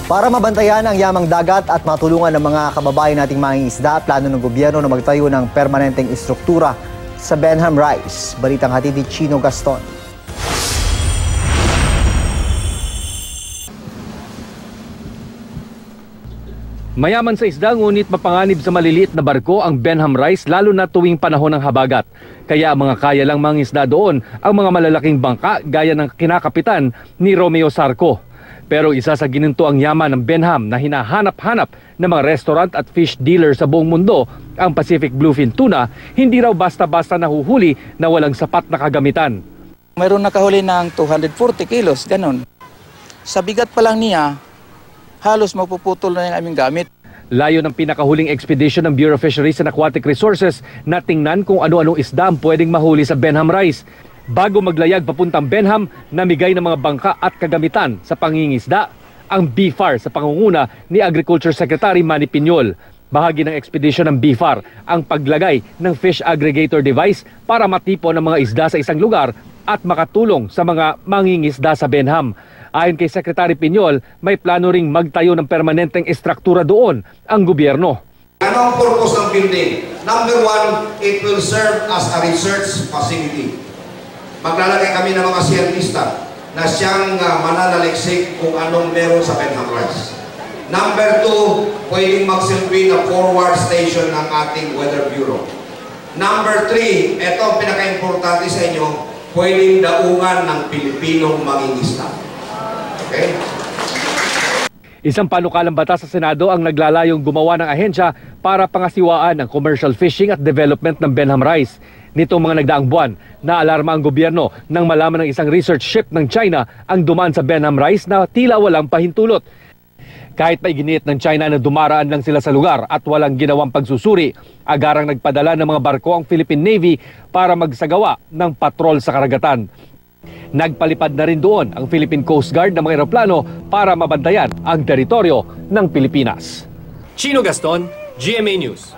Para mabantayan ang yamang dagat at matulungan ng mga kababayan nating mangingisda, plano ng gobyerno na magtayo ng permanenteng istruktura sa Benham Rice. Balitang hatid ni Chino Gaston. Mayaman sa isda ngunit mapanganib sa maliliit na barko ang Benham Rice lalo na tuwing panahon ng habagat. Kaya ang mga kaya lang mangingisda doon ang mga malalaking bangka gaya ng kinakapitan ni Romeo Sarco. Pero isa sa gininto ang yaman ng Benham na hinahanap-hanap ng mga restaurant at fish dealer sa buong mundo, ang Pacific Bluefin Tuna, hindi raw basta-basta nahuhuli na walang sapat na kagamitan. Mayroon nakahuli ng 240 kilos, ganun. Sa bigat pa lang niya, halos mapuputol na yung aming gamit. Layo ng pinakahuling expedition ng Bureau of Fisheries and Aquatic Resources na tingnan kung ano-anong isda ang pwedeng mahuli sa Benham Rice. Bago maglayag papuntang Benham, namigay ng mga bangka at kagamitan sa pangingisda ang BFAR sa pangunguna ni Agriculture Secretary Manny Piñol. Bahagi ng expedition ng BFAR ang paglagay ng fish aggregator device para matipon ang mga isda sa isang lugar at makatulong sa mga mangingisda sa Benham. Ayon kay Secretary Piñol, may plano ring magtayo ng permanenteng estruktura doon ang gobyerno. Ano ang purpose ng building? Number one, it will serve as a research facility. Maglalagay kami ng mga siyentista na siyang mananaliksik kung anong meron sa Benham Rice. Number two, pwedeng magsilbi na forward station ng ating Weather Bureau. Number three, ito ang pinaka-importante sa inyo, pwedeng daungan ng Pilipinong mangingisda. Okay. Isang panukalang batas sa Senado ang naglalayong gumawa ng ahensya para pangasiwaan ang commercial fishing at development ng Benham Rice. Nitong mga nagdaang buwan, naalarma ang gobyerno nang malaman ng isang research ship ng China ang dumaan sa Benham Rice na tila walang pahintulot. Kahit maiginit ng China na dumaraan lang sila sa lugar at walang ginawang pagsusuri, agarang nagpadala ng mga barko ang Philippine Navy para magsagawa ng patrol sa karagatan. Nagpalipad na rin doon ang Philippine Coast Guard ng mga eroplano para mabantayan ang teritoryo ng Pilipinas. Chino Gaston, GMA News.